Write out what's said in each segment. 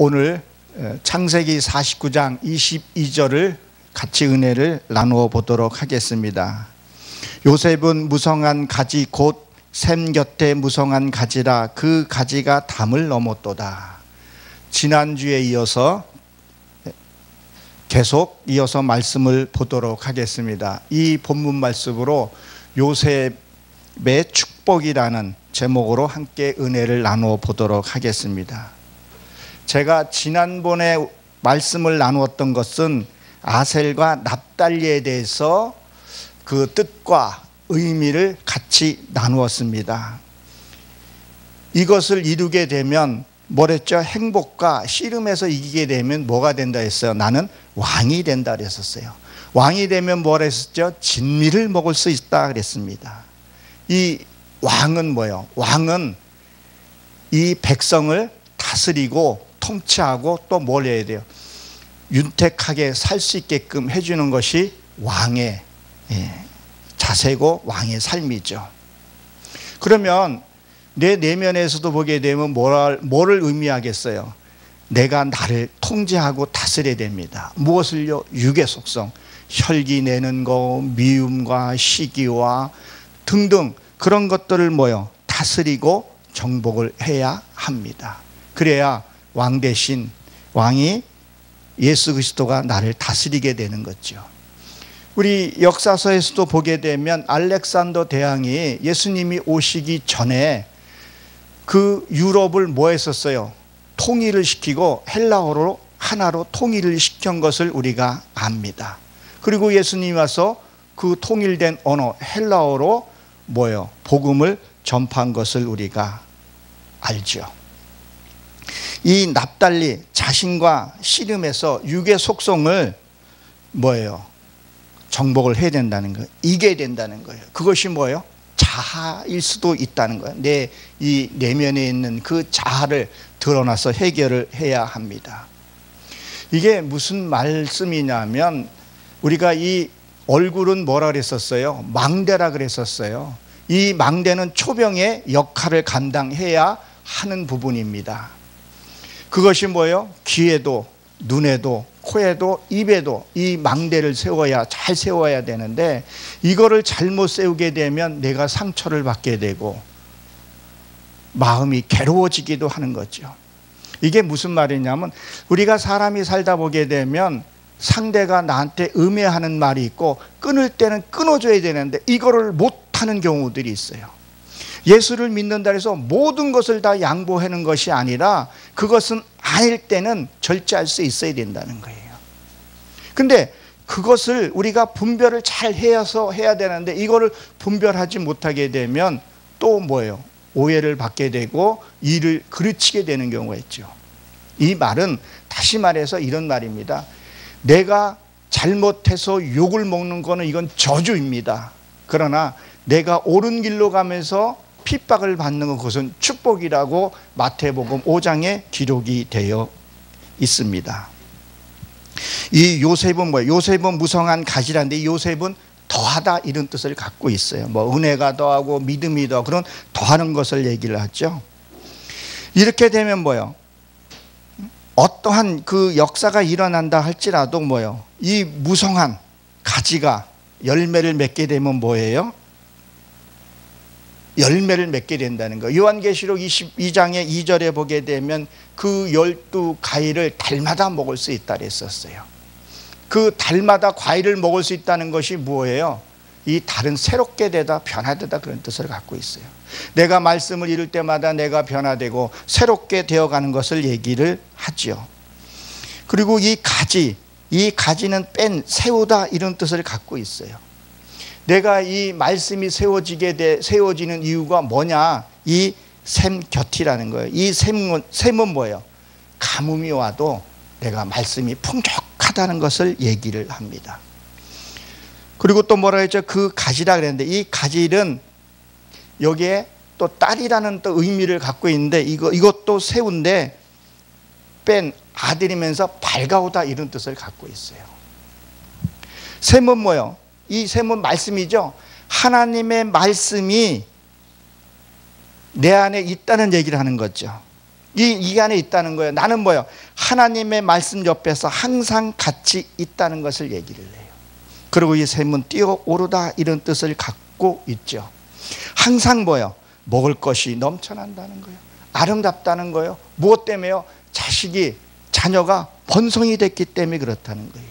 오늘 창세기 49장 22절을 같이 은혜를 나누어 보도록 하겠습니다. 요셉은 무성한 가지 곧 샘 곁에 무성한 가지라 그 가지가 담을 넘었도다. 지난주에 이어서 계속 이어서 말씀을 보도록 하겠습니다. 이 본문 말씀으로 요셉의 축복이라는 제목으로 함께 은혜를 나누어 보도록 하겠습니다. 제가 지난번에 말씀을 나누었던 것은 아셀과 납달리에 대해서 그 뜻과 의미를 같이 나누었습니다. 이것을 이루게 되면 뭐랬죠? 행복과 씨름에서 이기게 되면 뭐가 된다 했어요? 나는 왕이 된다 그랬었어요. 왕이 되면 뭐라 했었죠? 진미를 먹을 수 있다 그랬습니다. 이 왕은 뭐예요? 왕은 이 백성을 다스리고 통치하고 또 뭘 해야 돼요? 윤택하게 살 수 있게끔 해주는 것이 왕의 자세고 왕의 삶이죠. 그러면 내 내면에서도 보게 되면 뭐를 의미하겠어요? 내가 나를 통제하고 다스려야 됩니다. 무엇을요? 육의 속성, 혈기 내는 거, 미움과 시기와 등등 그런 것들을 다스리고 정복을 해야 합니다. 그래야 왕 대신 왕이 예수 그리스도가 나를 다스리게 되는 거죠. 우리 역사서에서도 보게 되면 알렉산더 대왕이 예수님이 오시기 전에 그 유럽을 뭐 했었어요? 통일을 시키고 헬라어로 하나로 통일을 시킨 것을 우리가 압니다. 그리고 예수님이 와서 그 통일된 언어 헬라어로 복음을 전파한 것을 우리가 알죠. 이 납달리 자신과 씨름에서 육의 속성을 정복을 해야 된다는 거예요. 이겨야 된다는 거예요. 그것이 자아일 수도 있다는 거예요. 내 이 내면에 있는 그 자아를 드러나서 해결을 해야 합니다. 이게 무슨 말씀이냐면 우리가 이 얼굴은 뭐라 그랬었어요? 망대라 그랬었어요. 이 망대는 초병의 역할을 감당해야 하는 부분입니다. 그것이 귀에도 눈에도 코에도 입에도 이 망대를 잘 세워야 되는데 이거를 잘못 세우게 되면 내가 상처를 받게 되고 마음이 괴로워지기도 하는 거죠. 이게 무슨 말이냐면 우리가 사람이 살다 보게 되면 상대가 나한테 음해하는 말이 있고 끊을 때는 끊어줘야 되는데 이거를 못하는 경우들이 있어요. 예수를 믿는다 해서 모든 것을 다 양보하는 것이 아니라 그것은 아닐 때는 절제할 수 있어야 된다는 거예요. 근데 그것을 우리가 분별을 잘 해서 해야 되는데 이거를 분별하지 못하게 되면 또 오해를 받게 되고 일을 그르치게 되는 경우가 있죠. 이 말은 다시 말해서 이런 말입니다. 내가 잘못해서 욕을 먹는 거는 이건 저주입니다. 그러나 내가 옳은 길로 가면서 핍박을 받는 것 그것은 축복이라고 마태복음 5장에 기록이 되어 있습니다. 이 요셉은 요셉은 무성한 가지라는데 요셉은 더하다 이런 뜻을 갖고 있어요. 은혜가 더하고 믿음이 더하고 그런 더하는 것을 얘기를 하죠. 이렇게 되면 어떠한 그 역사가 일어난다 할지라도 이 무성한 가지가 열매를 맺게 되면 뭐예요? 열매를 맺게 된다는 거예요. 요한계시록 22장의 2절에 보게 되면 그 12가지를 달마다 먹을 수 있다 그랬었어요. 그 달마다 과일을 먹을 수 있다는 것이 뭐예요? 이 달은 새롭게 되다 변화되다 그런 뜻을 갖고 있어요. 내가 말씀을 이룰 때마다 내가 변화되고 새롭게 되어가는 것을 얘기를 하죠. 그리고 이 가지는 세우다 이런 뜻을 갖고 있어요. 내가 이 말씀이 세워지는 이유가 뭐냐? 이 샘 곁이라는 거예요. 이 샘은 뭐예요? 가뭄이 와도 내가 말씀이 풍족하다는 것을 얘기를 합니다. 그리고 또 뭐라 했죠? 그 가지라 그랬는데 이 가지는 여기에 또 딸이라는 또 의미를 갖고 있는데 이것도 세운데 뺀 아들이면서 밝아오다 이런 뜻을 갖고 있어요. 샘은 뭐예요? 이 샘은 말씀이죠. 하나님의 말씀이 내 안에 있다는 얘기를 하는 거죠. 이 안에 있다는 거예요. 나는 뭐예요? 하나님의 말씀 옆에서 항상 같이 있다는 것을 얘기를 해요. 그리고 이 샘은 뛰어오르다 이런 뜻을 갖고 있죠. 항상 뭐예요? 먹을 것이 넘쳐난다는 거예요. 아름답다는 거예요. 무엇 때문에요? 자녀가 번성이 됐기 때문에 그렇다는 거예요.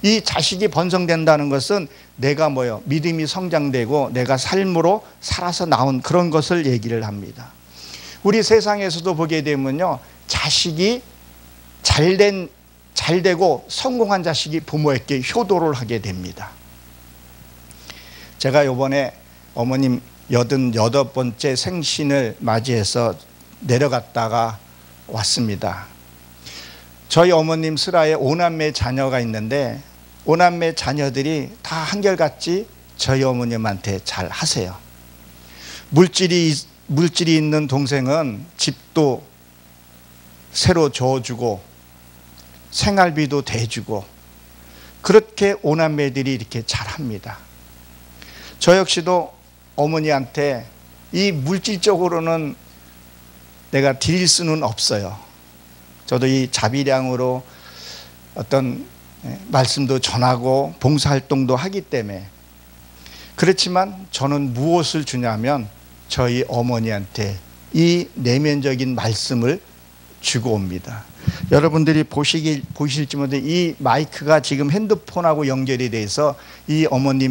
이 자식이 번성된다는 것은 내가 뭐예요? 믿음이 성장되고 내가 삶으로 살아서 나온 그런 것을 얘기를 합니다. 우리 세상에서도 보게 되면요, 자식이 잘되고 성공한 자식이 부모에게 효도를 하게 됩니다. 제가 이번에 어머님 88번째 생신을 맞이해서 내려갔다가 왔습니다. 저희 어머님 슬하에 5남매 자녀가 있는데 5남매 자녀들이 다 한결같이 저희 어머님한테 잘 하세요. 물질이 있는 동생은 집도 새로 줘주고 생활비도 대주고 그렇게 5남매들이 이렇게 잘합니다. 저 역시도 어머니한테 이 물질적으로는 내가 드릴 수는 없어요. 저도 이 자비량으로 어떤 말씀도 전하고 봉사활동도 하기 때문에 그렇지만 저는 무엇을 주냐면 저희 어머니한테 이 내면적인 말씀을 주고 옵니다. 여러분들이 보실지 모르는데 이 마이크가 지금 핸드폰하고 연결이 돼서 이 어머니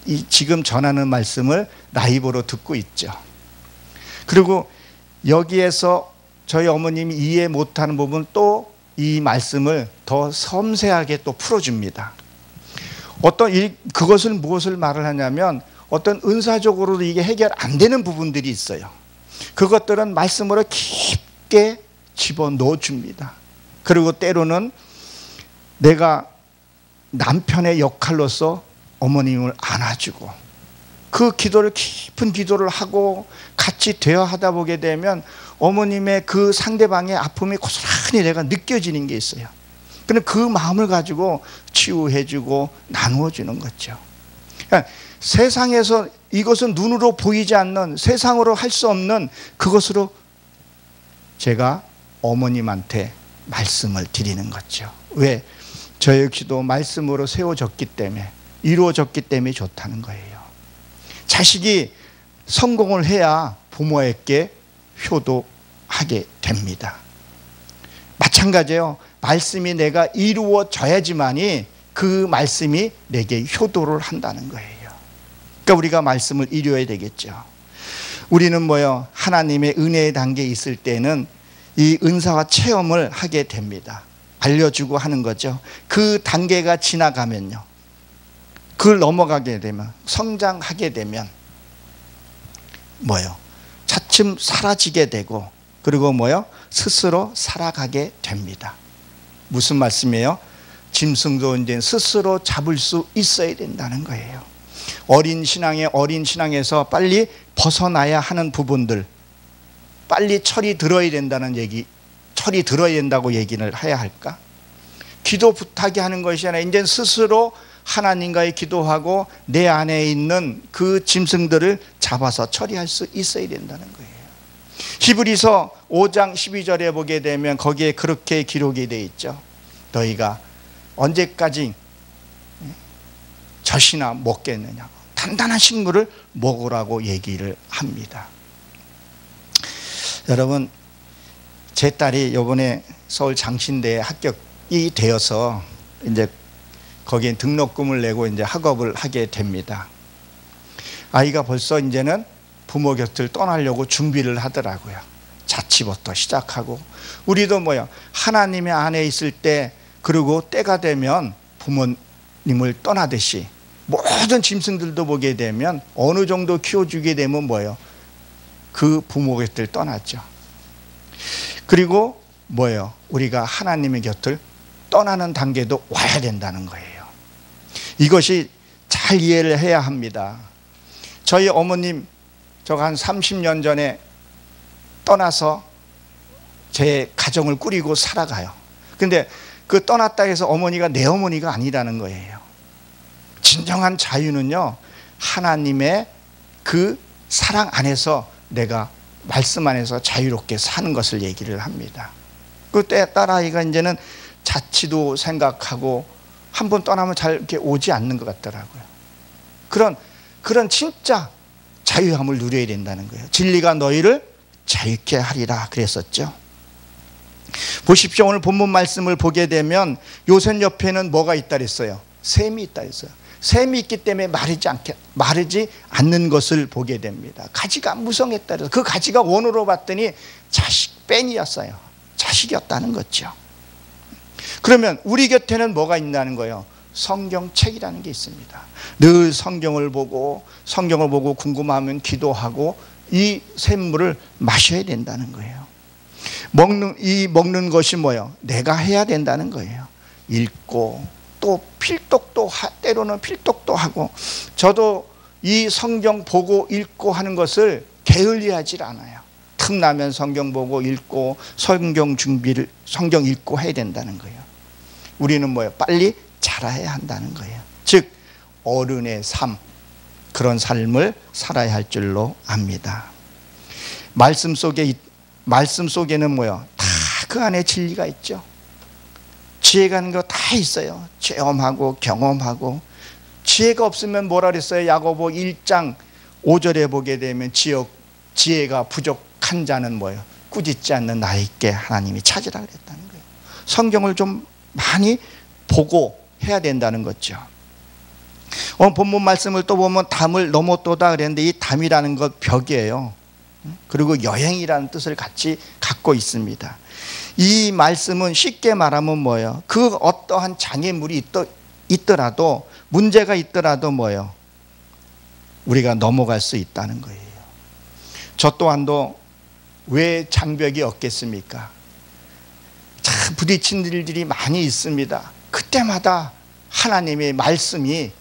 이 지금 전하는 말씀을 라이브로 듣고 있죠. 그리고 여기에서 저희 어머님이 이해 못하는 부분 또 이 말씀을 더 섬세하게 또 풀어줍니다. 그것을 무엇을 말을 하냐면 어떤 은사적으로도 이게 해결 안 되는 부분들이 있어요. 그것들은 말씀으로 깊게 집어넣어 줍니다. 그리고 때로는 내가 남편의 역할로서 어머님을 안아주고 그 기도를 깊은 기도를 하고 같이 대화하다 보게 되면 어머님의 그 상대방의 아픔이 고스란히 내가 느껴지는 게 있어요. 그런데 그 마음을 가지고 치유해주고 나누어주는 거죠. 그러니까 세상에서 이것은 눈으로 보이지 않는 세상으로 할 수 없는 그것으로 제가 어머님한테 말씀을 드리는 거죠. 왜? 저 역시도 말씀으로 세워졌기 때문에 이루어졌기 때문에 좋다는 거예요. 자식이 성공을 해야 부모에게 효도하게 됩니다. 마찬가지예요. 말씀이 내가 이루어져야지만이 그 말씀이 내게 효도를 한다는 거예요. 그러니까 우리가 말씀을 이루어야 되겠죠. 우리는 뭐요? 하나님의 은혜의 단계에 있을 때는 이 은사와 체험을 하게 됩니다. 알려주고 하는 거죠. 그 단계가 지나가면요, 그걸 넘어가게 되면, 성장하게 되면 뭐요? 차츰 사라지게 되고, 그리고 뭐요? 스스로 살아가게 됩니다. 무슨 말씀이에요? 짐승도 이제 스스로 잡을 수 있어야 된다는 거예요. 어린 신앙에서 빨리 벗어나야 하는 부분들, 빨리 철이 들어야 된다는 얘기, 철이 들어야 된다고 얘기를 해야 할까? 기도 부탁이 하는 것이 아니라 이제 스스로 하나님과의 기도하고 내 안에 있는 그 짐승들을 잡아서 처리할 수 있어야 된다는 거예요. 히브리서 5장 12절에 보게 되면 거기에 그렇게 기록이 되어 있죠. 너희가 언제까지 젖이나 먹겠느냐, 단단한 식물을 먹으라고 얘기를 합니다. 여러분, 제 딸이 이번에 서울 장신대에 합격이 되어서 이제 거기에 등록금을 내고 이제 학업을 하게 됩니다. 아이가 벌써 이제는 부모 곁을 떠나려고 준비를 하더라고요. 자취부터 시작하고. 우리도 뭐요? 하나님의 안에 있을 때, 그리고 때가 되면 부모님을 떠나듯이 모든 짐승들도 보게 되면 어느 정도 키워주게 되면 뭐예요? 그 부모 곁을 떠나죠. 그리고 뭐예요? 우리가 하나님의 곁을 떠나는 단계도 와야 된다는 거예요. 이것이 잘 이해를 해야 합니다. 저희 어머님, 저가 한 30년 전에 떠나서 제 가정을 꾸리고 살아가요. 근데 그 떠났다 해서 어머니가 내 어머니가 아니라는 거예요. 진정한 자유는요, 하나님의 그 사랑 안에서 내가 말씀 안에서 자유롭게 사는 것을 얘기를 합니다. 그때 딸아이가 이제는 자취도 생각하고 한 번 떠나면 잘 이렇게 오지 않는 것 같더라고요. 그런 진짜 자유함을 누려야 된다는 거예요. 진리가 너희를 자유케 하리라 그랬었죠. 보십시오. 오늘 본문 말씀을 보게 되면 요셉 옆에는 뭐가 있다 그랬어요? 샘이 있다 그랬어요. 샘이 있기 때문에 마르지 않는 것을 보게 됩니다. 가지가 무성했다 그래서 그 가지가 원으로 봤더니 뺀이었어요. 자식이었다는 거죠. 그러면 우리 곁에는 뭐가 있다는 거예요? 성경책이라는 게 있습니다. 늘 성경을 보고 궁금하면 기도하고 이 샘물을 마셔야 된다는 거예요. 먹는 것이 뭐예요? 내가 해야 된다는 거예요. 읽고 또 필독도 때로는 필독도 하고, 저도 이 성경 보고 읽고 하는 것을 게을리하지 않아요. 틈나면 성경 보고 읽고 성경 읽고 해야 된다는 거예요. 우리는 뭐예요? 빨리 자라야 한다는 거예요. 즉 어른의 삶, 그런 삶을 살아야 할 줄로 압니다. 말씀 속에는 뭐예요? 다 그 안에 진리가 있죠. 지혜가 있는 거 다 있어요. 체험하고 경험하고. 지혜가 없으면 뭐라 그랬어요? 야고보 1장 5절에 보게 되면 지혜가 부족한 자는 뭐예요? 꾸짖지 않는 나에게 하나님이 찾으라 그랬다는 거예요. 성경을 좀 많이 보고 해야 된다는 거죠. 오늘 본문 말씀을 또 보면 담을 넘어또다 그랬는데, 이 담이라는 것 벽이에요. 그리고 여행이라는 뜻을 같이 갖고 있습니다. 이 말씀은 쉽게 말하면 뭐예요? 그 어떠한 장애물이 있더라도, 문제가 있더라도 뭐예요? 우리가 넘어갈 수 있다는 거예요. 저 또한도 왜 장벽이 없겠습니까? 참 부딪힌 일들이 많이 있습니다. 그때마다 하나님의 말씀이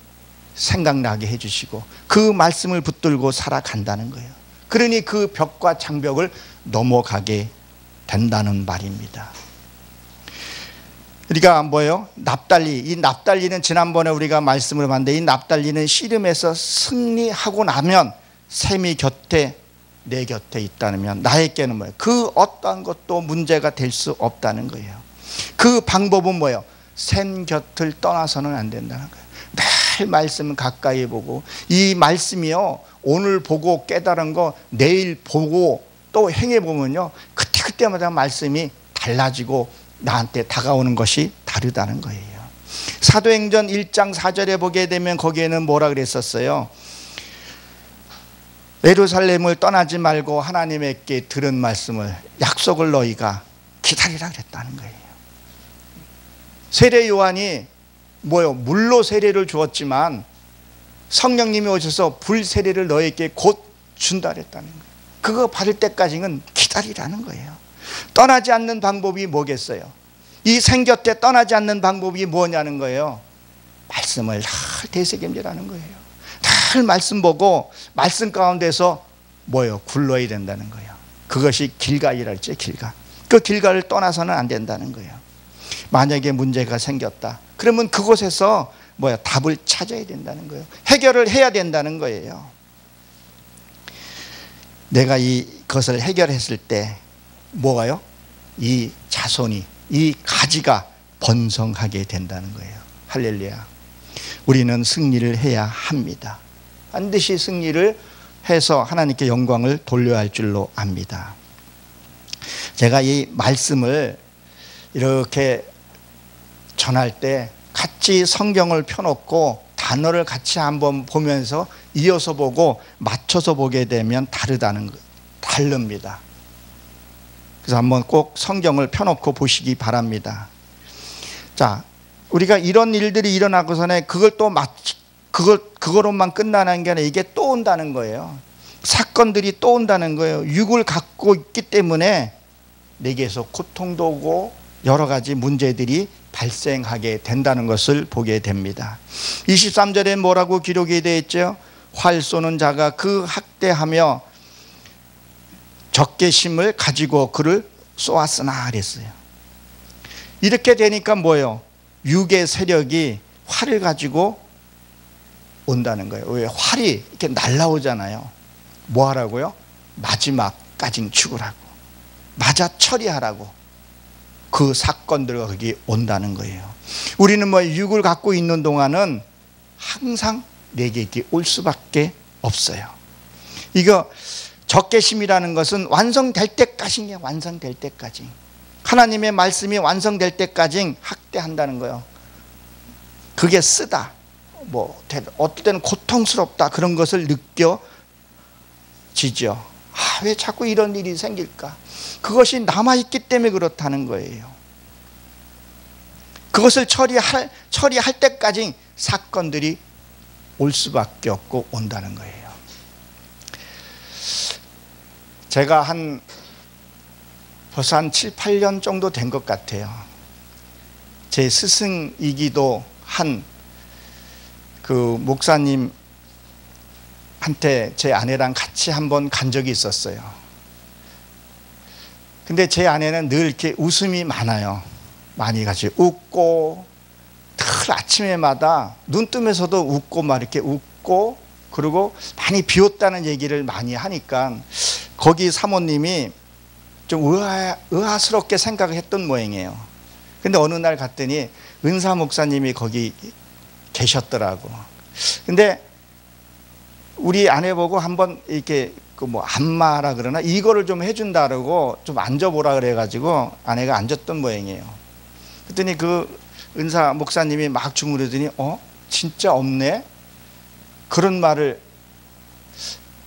생각나게 해주시고 그 말씀을 붙들고 살아간다는 거예요. 그러니 그 벽과 장벽을 넘어가게 된다는 말입니다. 그러니까 뭐예요? 납달리. 이 납달리는 지난번에 우리가 말씀을 봤는데, 이 납달리는 씨름에서 승리하고 나면 샘이 내 곁에 있다면 나에게는 뭐예요? 그 어떠한 것도 문제가 될 수 없다는 거예요. 그 방법은 뭐예요? 샘 곁을 떠나서는 안 된다는 거예요. 늘 말씀을 가까이 보고, 이 말씀이요, 오늘 보고 깨달은 거 내일 보고 또 행해보면요, 그때마다 말씀이 달라지고 나한테 다가오는 것이 다르다는 거예요. 사도행전 1장 4절에 보게 되면 거기에는 뭐라 그랬었어요? 예루살렘을 떠나지 말고 하나님께 들은 말씀을, 약속을 너희가 기다리라 그랬다는 거예요. 세례 요한이 뭐요? 물로 세례를 주었지만 성령님이 오셔서 불 세례를 너희에게 곧 준다 그랬다는 거예요. 그거 받을 때까지는 기다리라는 거예요. 떠나지 않는 방법이 뭐겠어요? 이 생곁에 떠나지 않는 방법이 뭐냐는 거예요. 말씀을 늘 되새김질하는 거예요. 늘 말씀 보고 말씀 가운데서 뭐예요? 굴러야 된다는 거예요. 그것이 길가이라 했죠. 길가. 그 길가를 떠나서는 안 된다는 거예요. 만약에 문제가 생겼다 그러면 그곳에서 답을 찾아야 된다는 거예요. 해결을 해야 된다는 거예요. 내가 이것을 해결했을 때 뭐가요? 이 자손이, 이 가지가 번성하게 된다는 거예요. 할렐루야. 우리는 승리를 해야 합니다. 반드시 승리를 해서 하나님께 영광을 돌려야 할 줄로 압니다. 제가 이 말씀을 이렇게 전할 때 같이 성경을 펴놓고 단어를 같이 한번 보면서 이어서 보고 맞춰서 보게 되면 다릅니다. 그래서 한번 꼭 성경을 펴놓고 보시기 바랍니다. 자, 우리가 이런 일들이 일어나고 전에 그거로만 끝나는 게 아니라 이게 또 온다는 거예요. 사건들이 또 온다는 거예요. 육을 갖고 있기 때문에 내게서 고통도 오고 여러 가지 문제들이 발생하게 된다는 것을 보게 됩니다. 23절에 뭐라고 기록이 되어 있죠? 활 쏘는 자가 그 학대하며 적개심을 가지고 그를 쏘았으나 그랬어요. 이렇게 되니까 뭐예요? 육의 세력이 활을 가지고 온다는 거예요. 왜? 활이 이렇게 날라오잖아요. 뭐 하라고요? 마지막 때까지 죽으라고, 맞아 처리하라고 그 사건들과 거기 온다는 거예요. 우리는 뭐 육을 갖고 있는 동안은 항상 내게 이렇게 올 수밖에 없어요. 이거 적개심이라는 것은 완성될 때까지예요. 완성될 때까지. 하나님의 말씀이 완성될 때까지 학대한다는 거예요. 그게 쓰다, 뭐 어떨 때는 고통스럽다, 그런 것을 느껴지죠. 왜 자꾸 이런 일이 생길까? 그것이 남아있기 때문에 그렇다는 거예요. 그것을 처리할 때까지 사건들이 올 수밖에 없고 온다는 거예요. 제가 벌써 한 7, 8년 정도 된 것 같아요. 제 스승이기도 한 그 목사님한테 제 아내랑 같이 한번 간 적이 있었어요. 근데 제 아내는 늘 이렇게 웃음이 많아요. 많이 같이 웃고, 늘 아침에마다 눈 뜨면서도 웃고, 막 이렇게 웃고, 그리고 많이 비웠다는 얘기를 많이 하니까 거기 사모님이 좀 의아스럽게 생각을 했던 모양이에요. 근데 어느 날 갔더니 은사 목사님이 거기 계셨더라고. 근데 우리 아내 보고 한번 이렇게 그 뭐 안마라 그러나 이거를 좀 해준다고 좀 앉아보라 그래가지고 아내가 앉았던 모양이에요. 그랬더니 그 은사 목사님이 막 주무르더니 진짜 없네, 그런 말을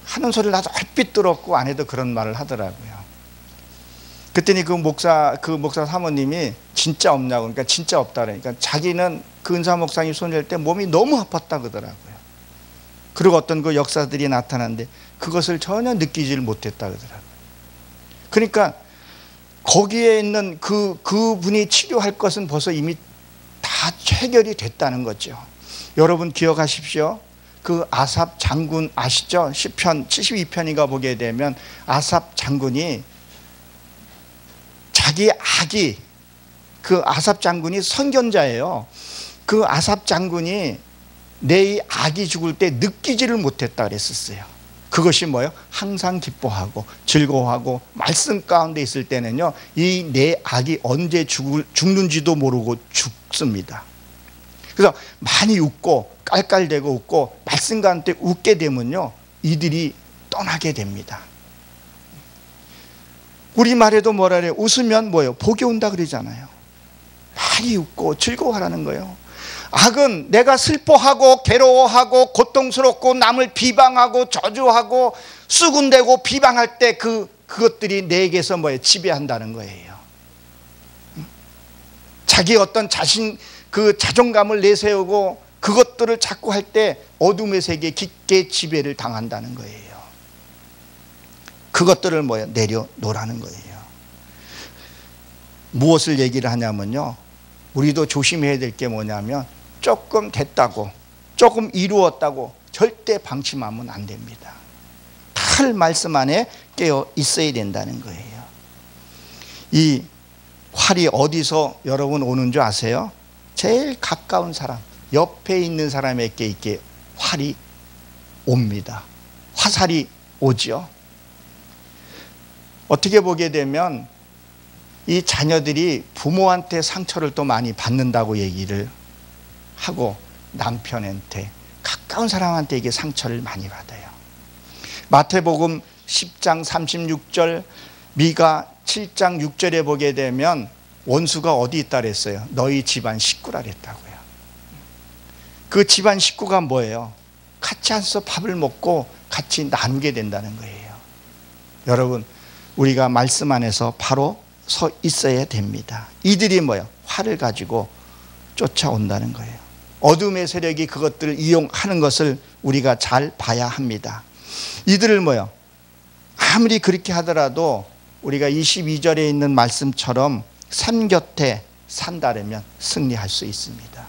하는 소리를 나도 얼핏 들었고 아내도 그런 말을 하더라고요. 그랬더니 그 목사 사모님이 진짜 없냐고, 그러니까 진짜 없다 그러니까 자기는 그 은사 목사님 손댈 때 몸이 너무 아팠다 그러더라고요. 그리고 어떤 그 역사들이 나타났는데 그것을 전혀 느끼지를 못했다 그러더라고요. 그러니까 거기에 있는 그분이 치료할 것은 벌써 이미 다 해결이 됐다는 거죠. 여러분 기억하십시오. 그 아삽 장군 아시죠? 시편 72편인가 보게 되면 아삽 장군이 자기 아기, 그 아삽 장군이 선견자예요. 그 아삽 장군이 내 아기 죽을 때 느끼지를 못했다 그랬었어요. 그것이 뭐예요? 항상 기뻐하고 즐거워하고 말씀 가운데 있을 때는요, 이 내 아기 언제 죽는지도 모르고 죽습니다. 그래서 많이 웃고 깔깔대고 웃고 말씀 가운데 웃게 되면요, 이들이 떠나게 됩니다. 우리말에도 뭐라 그래요? 웃으면 뭐예요? 복이 온다 그러잖아요. 많이 웃고 즐거워하라는 거예요. 악은 내가 슬퍼하고 괴로워하고 고통스럽고 남을 비방하고 저주하고 수군대고 비방할 때 그것들이 내게서 뭐예요? 지배한다는 거예요. 자기 어떤 그 자존감을 내세우고 그것들을 자꾸 할 때 어둠의 세계에 깊게 지배를 당한다는 거예요. 그것들을 뭐예요? 내려놓으라는 거예요. 무엇을 얘기를 하냐면요, 우리도 조심해야 될 게 뭐냐면 조금 됐다고, 조금 이루었다고 절대 방심하면 안 됩니다. 늘 말씀 안에 깨어 있어야 된다는 거예요. 이 활이 어디서 여러분 오는 줄 아세요? 제일 가까운 사람, 옆에 있는 사람에게 이렇게 활이 옵니다. 화살이 오죠. 어떻게 보게 되면 이 자녀들이 부모한테 상처를 또 많이 받는다고 얘기를 하고 남편한테, 가까운 사람한테 이게 상처를 많이 받아요. 마태복음 10장 36절, 미가 7장 6절에 보게 되면 원수가 어디 있다 그랬어요? 너희 집안 식구라 그랬다고요. 그 집안 식구가 뭐예요? 같이 앉아서 밥을 먹고 같이 나누게 된다는 거예요. 여러분, 우리가 말씀 안에서 바로 서 있어야 됩니다. 이들이 뭐예요? 활을 가지고 쫓아온다는 거예요. 어둠의 세력이 그것들을 이용하는 것을 우리가 잘 봐야 합니다. 이들을 뭐예요? 아무리 그렇게 하더라도 우리가 22절에 있는 말씀처럼 산 곁에 산다라면 승리할 수 있습니다.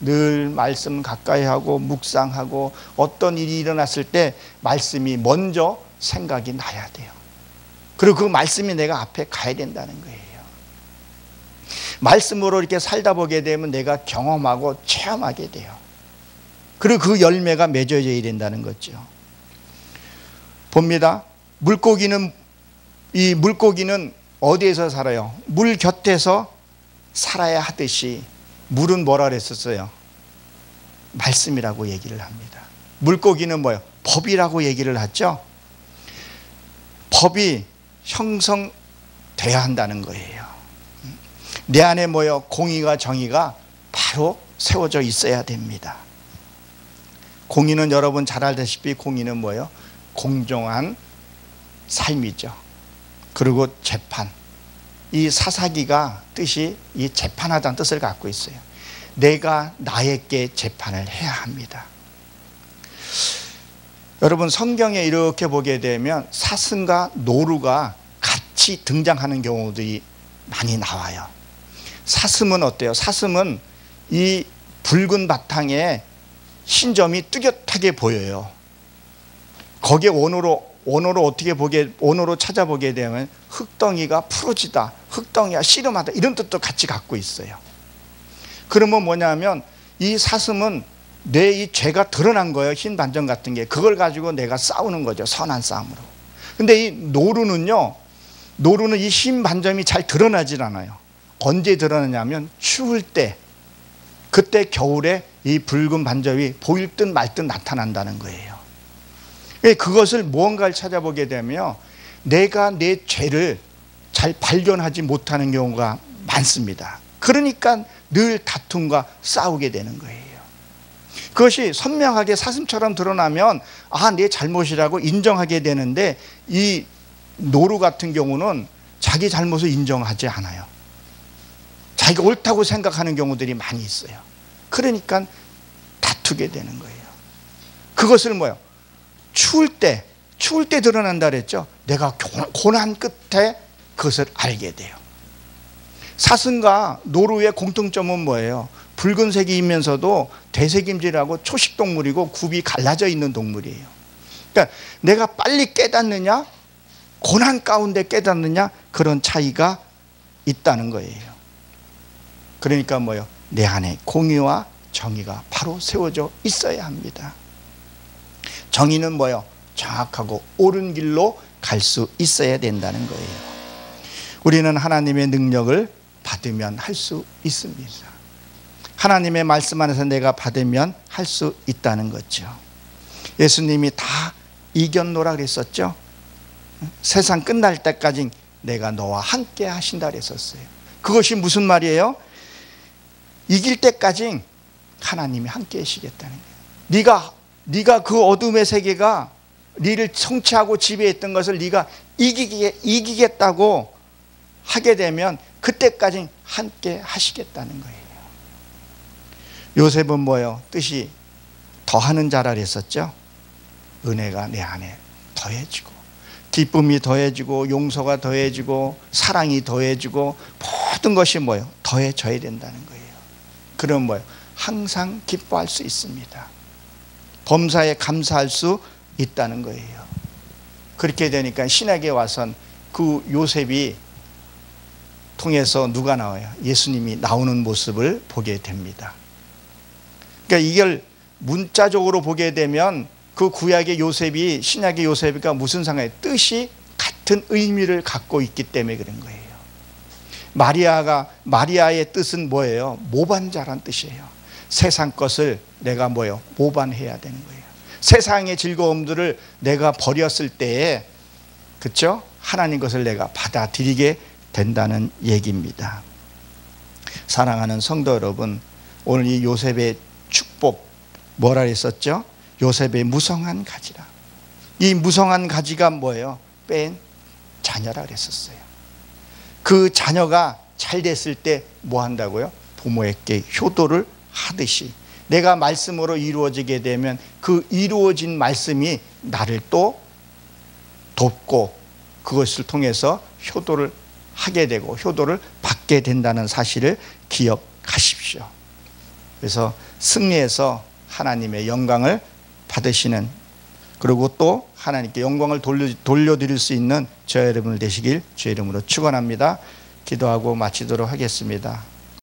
늘 말씀 가까이 하고 묵상하고 어떤 일이 일어났을 때 말씀이 먼저 생각이 나야 돼요. 그리고 그 말씀이 내가 앞에 가야 된다는 거예요. 말씀으로 이렇게 살다 보게 되면 내가 경험하고 체험하게 돼요. 그리고 그 열매가 맺어져야 된다는 거죠. 봅니다. 물고기는 이 물고기는 어디에서 살아요? 물 곁에서 살아야 하듯이 물은 뭐라 그랬었어요? 말씀이라고 얘기를 합니다. 물고기는 뭐예요? 법이라고 얘기를 하죠. 법이 형성돼야 한다는 거예요. 내 안에 뭐예요? 공의가 정의가 바로 세워져 있어야 됩니다. 공의는 여러분 잘 알다시피 공의는 뭐예요? 공정한 삶이죠. 그리고 재판. 이 사사기가 뜻이 이 재판하다는 뜻을 갖고 있어요. 내가 나에게 재판을 해야 합니다. 여러분 성경에 이렇게 보게 되면 사슴과 노루가 같이 등장하는 경우들이 많이 나와요. 사슴은 어때요? 사슴은 이 붉은 바탕에 흰점이 뚜렷하게 보여요. 거기에 원어로 찾아보게 되면 흙덩이가 푸르지다, 흙덩이가 씨름하다 이런 뜻도 같이 갖고 있어요. 그러면 뭐냐면 이 사슴은 내 이 죄가 드러난 거예요. 흰 반점 같은 게. 그걸 가지고 내가 싸우는 거죠. 선한 싸움으로. 근데 이 노루는요, 노루는 이 흰 반점이 잘 드러나질 않아요. 언제 드러나냐면 추울 때, 그때 겨울에 이 붉은 반점이 보일 듯 말 듯 나타난다는 거예요. 그것을 무언가를 찾아보게 되면 내가 내 죄를 잘 발견하지 못하는 경우가 많습니다. 그러니까 늘 다툼과 싸우게 되는 거예요. 그것이 선명하게 사슴처럼 드러나면 내 잘못이라고 인정하게 되는데 이 노루 같은 경우는 자기 잘못을 인정하지 않아요. 자기가 옳다고 생각하는 경우들이 많이 있어요. 그러니까 다투게 되는 거예요. 그것을 뭐예요? 추울 때 드러난다 그랬죠. 내가 고난 끝에 그것을 알게 돼요. 사슴과 노루의 공통점은 뭐예요? 붉은색이면서도 대색임질하고 초식동물이고 굽이 갈라져 있는 동물이에요. 그러니까 내가 빨리 깨닫느냐, 고난 가운데 깨닫느냐, 그런 차이가 있다는 거예요. 그러니까 뭐예요? 내 안에 공의와 정의가 바로 세워져 있어야 합니다. 정의는 뭐예요? 정확하고 옳은 길로 갈 수 있어야 된다는 거예요. 우리는 하나님의 능력을 받으면 할 수 있습니다. 하나님의 말씀 안에서 내가 받으면 할 수 있다는 거죠. 예수님이 다 이겼노라 그랬었죠. 세상 끝날 때까지 내가 너와 함께 하신다 그랬었어요. 그것이 무슨 말이에요? 이길 때까지 하나님이 함께 하시겠다는 거예요. 네가 그 어둠의 세계가 네를 통치하고 지배했던 것을 네가 이기겠다고 하게 되면 그때까지 함께 하시겠다는 거예요. 요셉은 뭐예요? 뜻이 더하는 자라 그랬었죠. 은혜가 내 안에 더해지고 기쁨이 더해지고 용서가 더해지고 사랑이 더해지고 모든 것이 뭐예요? 더해져야 된다는 거예요. 그럼 뭐예요? 항상 기뻐할 수 있습니다. 범사에 감사할 수 있다는 거예요. 그렇게 되니까 신약에 와선 그 요셉이 통해서 누가 나와요? 예수님이 나오는 모습을 보게 됩니다. 그러니까 이걸 문자적으로 보게 되면 그 구약의 요셉이 신약의 요셉과 무슨 상관이에요? 뜻이 같은 의미를 갖고 있기 때문에 그런 거예요. 마리아의 뜻은 뭐예요? 모반자란 뜻이에요. 세상 것을 내가 뭐예요? 모반해야 되는 거예요. 세상의 즐거움들을 내가 버렸을 때에, 그렇죠? 하나님 것을 내가 받아들이게 된다는 얘기입니다. 사랑하는 성도 여러분, 오늘 이 요셉의 축복 뭐라 했었죠? 요셉의 무성한 가지라. 이 무성한 가지가 뭐예요? 뺀 자녀라 그랬었어요. 그 자녀가 잘 됐을 때 뭐 한다고요? 부모에게 효도를 하듯이 내가 말씀으로 이루어지게 되면 그 이루어진 말씀이 나를 또 돕고 그것을 통해서 효도를 하게 되고 효도를 받게 된다는 사실을 기억하십시오. 그래서 승리해서 하나님의 영광을 받으시는, 그리고 또 하나님께 영광을 돌려드릴 수 있는 저와 여러분들 되시길 주의 이름으로 축원합니다. 기도하고 마치도록 하겠습니다.